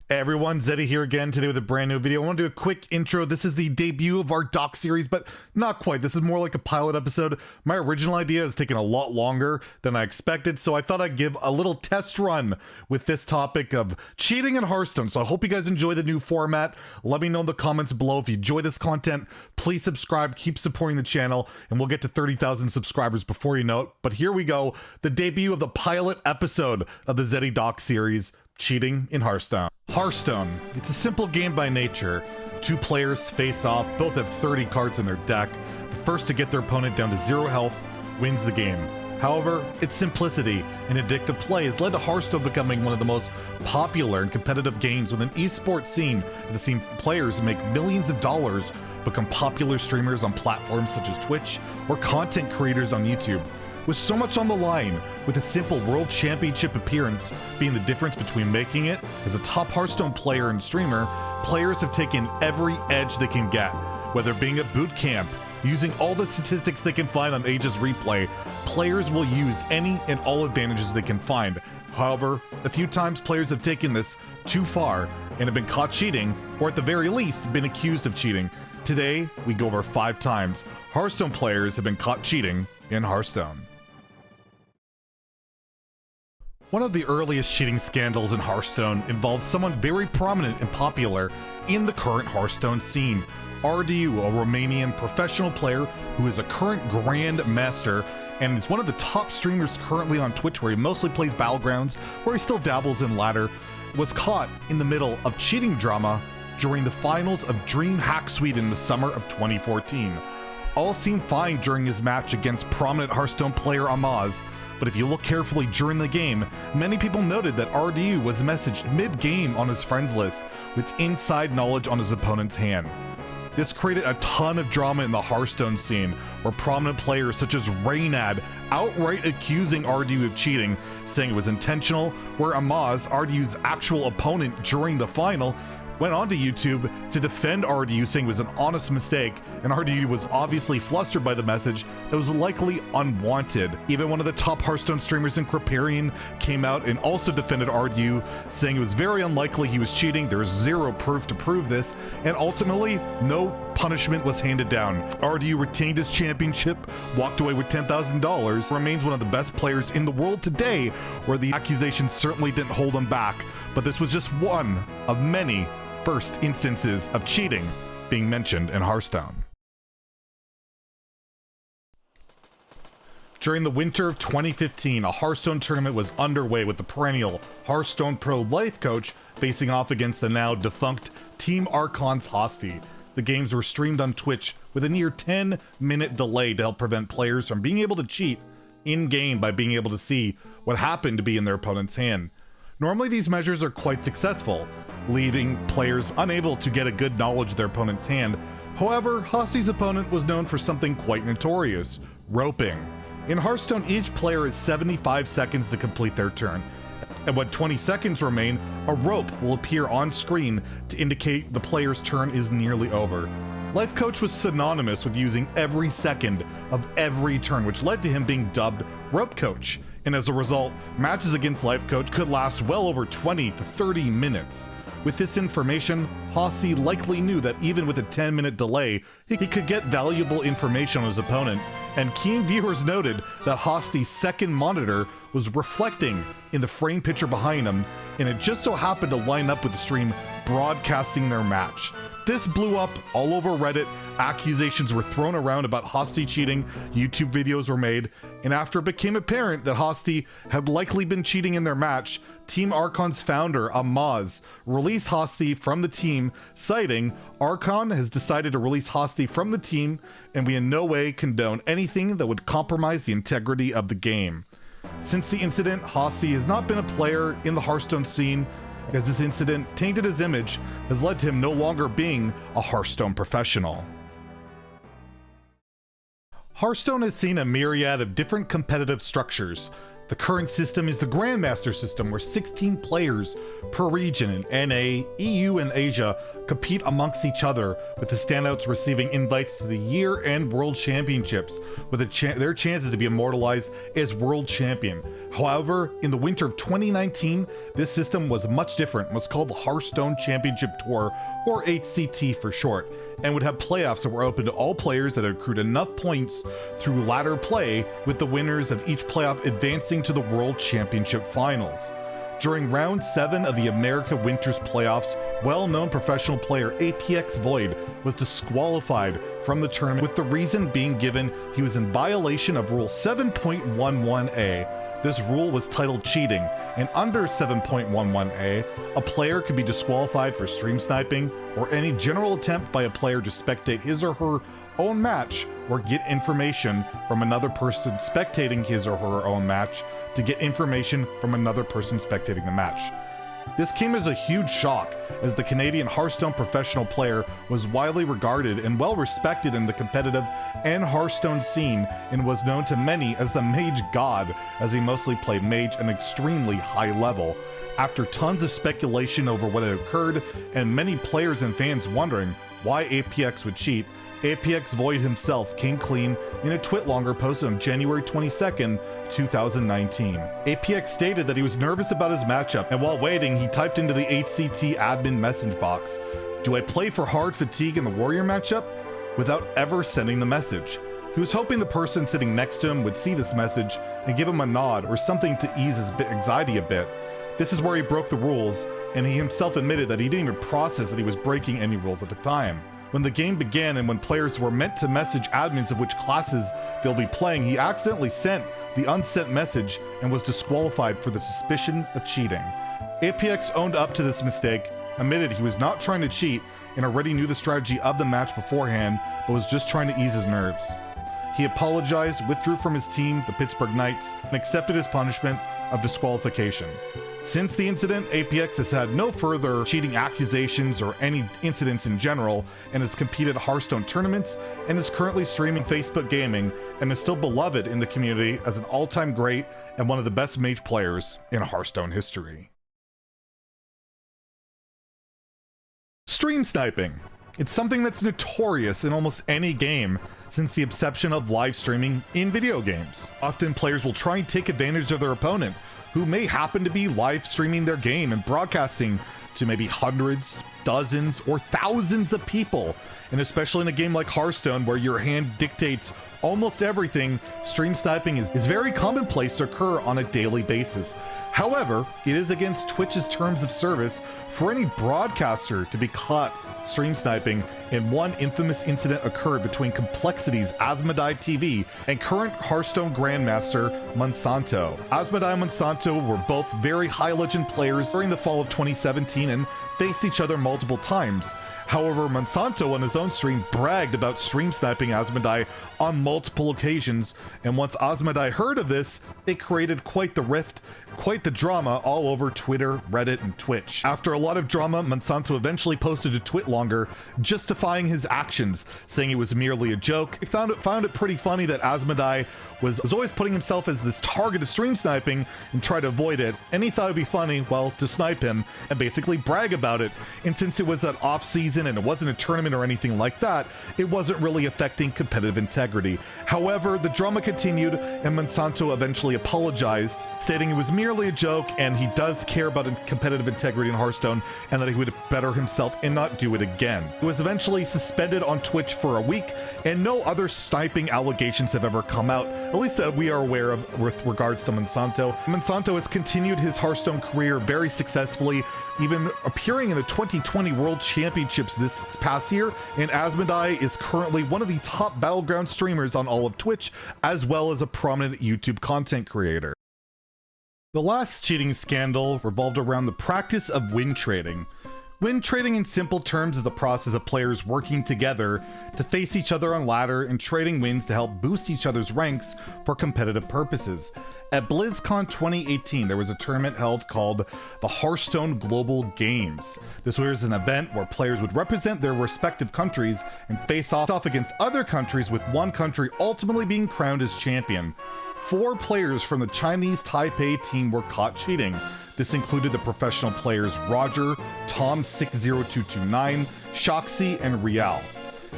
Hey everyone, Zeddy here again today with a brand new video. I want to do a quick intro. This is the debut of our doc series, but not quite. This is more like a pilot episode. My original idea has taken a lot longer than I expected, so I thought I'd give a little test run with this topic of cheating in Hearthstone. So I hope you guys enjoy the new format. Let me know in the comments below if you enjoy this content. Please subscribe, keep supporting the channel, and we'll get to 30,000 subscribers before you know it. But here we go, the debut of the pilot episode of the Zeddy Doc series, cheating in Hearthstone. Hearthstone, it's a simple game by nature. Two players face off, both have 30 cards in their deck. The first to get their opponent down to 0 health wins the game. However, its simplicity and addictive play has led to Hearthstone becoming one of the most popular and competitive games with an esports scene that has seen players make millions of dollars become popular streamers on platforms such as Twitch or content creators on YouTube. With so much on the line, with a simple World Championship appearance being the difference between making it as a top Hearthstone player and streamer, players have taken every edge they can get. Whether being at boot camp, using all the statistics they can find on Aegis Replay, players will use any and all advantages they can find. However, a few times players have taken this too far and have been caught cheating, or at the very least, been accused of cheating. Today, we go over 5 times Hearthstone players have been caught cheating in Hearthstone. One of the earliest cheating scandals in Hearthstone involves someone very prominent and popular in the current Hearthstone scene. RDU, a Romanian professional player who is a current Grand Master and is one of the top streamers currently on Twitch, where he mostly plays Battlegrounds, where he still dabbles in ladder, was caught in the middle of cheating drama during the finals of Dreamhack Sweden in the summer of 2014. All seemed fine during his match against prominent Hearthstone player Amaz, but if you look carefully during the game, many people noted that RDU was messaged mid-game on his friends list with inside knowledge on his opponent's hand. This created a ton of drama in the Hearthstone scene, where prominent players such as Reynad outright accusing RDU of cheating, saying it was intentional, where Amaz, RDU's actual opponent during the final, went onto YouTube to defend RDU, saying it was an honest mistake, and RDU was obviously flustered by the message that was likely unwanted. Even one of the top Hearthstone streamers in Kriparian came out and also defended RDU, saying it was very unlikely he was cheating, there is zero proof to prove this, and ultimately, no punishment was handed down. RDU retained his championship, walked away with $10,000, remains one of the best players in the world today, where the accusations certainly didn't hold him back, but this was just one of many first instances of cheating being mentioned in Hearthstone. During the winter of 2015, a Hearthstone tournament was underway with the perennial Hearthstone Pro life coach facing off against the now defunct Team Archon's Hosty. The games were streamed on Twitch with a near 10-minute delay to help prevent players from being able to cheat in-game by being able to see what happened to be in their opponent's hand. Normally these measures are quite successful, leaving players unable to get a good knowledge of their opponent's hand. However, Hosty's opponent was known for something quite notorious: roping. In Hearthstone, each player has 75 seconds to complete their turn, and when 20 seconds remain, a rope will appear on screen to indicate the player's turn is nearly over. Life Coach was synonymous with using every second of every turn, which led to him being dubbed Rope Coach, and as a result, matches against Life Coach could last well over 20 to 30 minutes. With this information, Hosty likely knew that even with a 10-minute delay, he could get valuable information on his opponent, and keen viewers noted that Hosty's second monitor was reflecting in the frame picture behind him, and it just so happened to line up with the stream broadcasting their match. This blew up all over Reddit, accusations were thrown around about Hosty cheating, YouTube videos were made, and after it became apparent that Hosty had likely been cheating in their match, Team Archon's founder, Amaz, released Hosty from the team, citing, "Archon has decided to release Hosty from the team, and we in no way condone anything that would compromise the integrity of the game." Since the incident, Hosty has not been a player in the Hearthstone scene, as this incident tainted his image, has led to him no longer being a Hearthstone professional. Hearthstone has seen a myriad of different competitive structures. The current system is the Grandmaster system, where 16 players per region in NA, EU, and Asia compete amongst each other, with the standouts receiving invites to the year-end World Championships, with their chances to be immortalized as World Champion. However, in the winter of 2019, this system was much different and was called the Hearthstone Championship Tour, or HCT for short, and would have playoffs that were open to all players that had accrued enough points through ladder play, with the winners of each playoff advancing to the World Championship Finals. During round 7 of the America Winters playoffs, well-known professional player APX Void was disqualified from the tournament, with the reason being given he was in violation of Rule 7.11a. This rule was titled cheating, and under 7.11a, a player could be disqualified for stream sniping or any general attempt by a player to spectate his or her own match or get information from another person spectating his or her own match to get information from another person spectating the match. This came as a huge shock, as the Canadian Hearthstone professional player was widely regarded and well respected in the competitive and Hearthstone scene, and was known to many as the Mage God, as he mostly played Mage at an extremely high level. After tons of speculation over what had occurred, and many players and fans wondering why APX would cheat, APX Void himself came clean in a twitlonger posted on January 22nd, 2019. APX stated that he was nervous about his matchup, and while waiting, he typed into the HCT admin message box, "Do I play for hard fatigue in the warrior matchup?" without ever sending the message. He was hoping the person sitting next to him would see this message and give him a nod or something to ease his anxiety a bit. This is where he broke the rules, and he himself admitted that he didn't even process that he was breaking any rules at the time. When the game began and when players were meant to message admins of which classes they'll be playing, he accidentally sent the unsent message and was disqualified for the suspicion of cheating. APX owned up to this mistake, admitted he was not trying to cheat and already knew the strategy of the match beforehand, but was just trying to ease his nerves. He apologized, withdrew from his team, the Pittsburgh Knights, and accepted his punishment of disqualification. Since the incident, APX has had no further cheating accusations or any incidents in general, and has competed at Hearthstone tournaments, and is currently streaming Facebook gaming, and is still beloved in the community as an all-time great and one of the best mage players in Hearthstone history. Stream sniping. It's something that's notorious in almost any game since the inception of live streaming in video games. Often players will try and take advantage of their opponent, who may happen to be live streaming their game and broadcasting to maybe hundreds, dozens, or thousands of people. And especially in a game like Hearthstone, where your hand dictates almost everything, stream sniping is very commonplace to occur on a daily basis. However, it is against Twitch's terms of service for any broadcaster to be caught stream sniping, and one infamous incident occurred between Complexity's Asmodee TV and current Hearthstone Grandmaster Monsanto. Asmodee and Monsanto were both very high legend players during the fall of 2017 and faced each other multiple times. However, Monsanto on his own stream bragged about stream sniping Asmodee on multiple occasions, and once Asmodee heard of this, it created quite the rift, quite the drama all over Twitter, Reddit, and Twitch. After a lot of drama, Monsanto eventually posted a twitlonger justifying his actions, saying it was merely a joke. He found it pretty funny that Asmodee was always putting himself as this target of stream sniping and try to avoid it, and he thought it'd be funny, well, to snipe him and basically brag about it. And since it was an off season and it wasn't a tournament or anything like that, it wasn't really affecting competitive integrity. However, the drama continued, and Monsanto eventually apologized, stating it was merely a joke and he does care about competitive integrity in Hearthstone, and that he would better himself and not do it again. It was eventually suspended on Twitch for a week, and no other sniping allegations have ever come out, at least that we are aware of, with regards to Monsanto. Monsanto has continued his Hearthstone career very successfully, even appearing in the 2020 World Championships this past year, and Asmodee is currently one of the top Battleground streamers on all of Twitch, as well as a prominent YouTube content creator. The last cheating scandal revolved around the practice of win trading. Win trading in simple terms is the process of players working together to face each other on ladder and trading wins to help boost each other's ranks for competitive purposes. At BlizzCon 2018, there was a tournament held called the Hearthstone Global Games. This was an event where players would represent their respective countries and face off against other countries, with one country ultimately being crowned as champion. 4 players from the Chinese Taipei team were caught cheating. This included the professional players Roger, Tom60229, Shoxy, and Rial.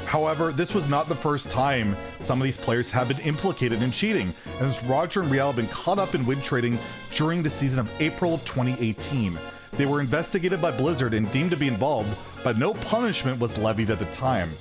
However, this was not the first time some of these players have been implicated in cheating, as Roger and Rial have been caught up in win trading during the season of April of 2018. They were investigated by Blizzard and deemed to be involved, but no punishment was levied at the time.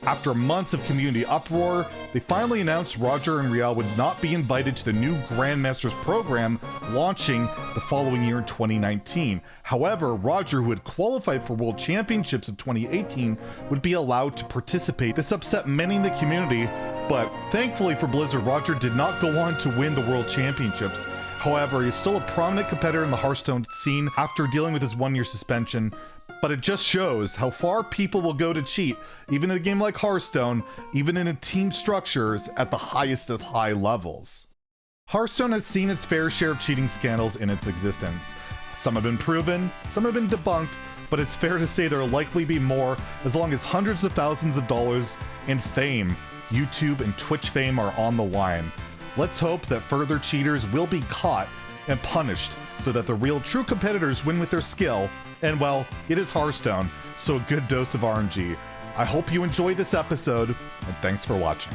After months of community uproar, they finally announced Roger and Rial would not be invited to the new Grandmasters program launching the following year in 2019. However, Roger, who had qualified for World Championships of 2018, would be allowed to participate. This upset many in the community, but thankfully for Blizzard, Roger did not go on to win the World Championships. However, he's still a prominent competitor in the Hearthstone scene after dealing with his 1-year suspension. But it just shows how far people will go to cheat, even in a game like Hearthstone, even in team structures at the highest of high levels. Hearthstone has seen its fair share of cheating scandals in its existence. Some have been proven, some have been debunked, but it's fair to say there will likely be more as long as hundreds of thousands of dollars in fame, YouTube and Twitch fame are on the line. Let's hope that further cheaters will be caught and punished so that the real true competitors win with their skill. And well, it is Hearthstone, so a good dose of RNG. I hope you enjoyed this episode, and thanks for watching.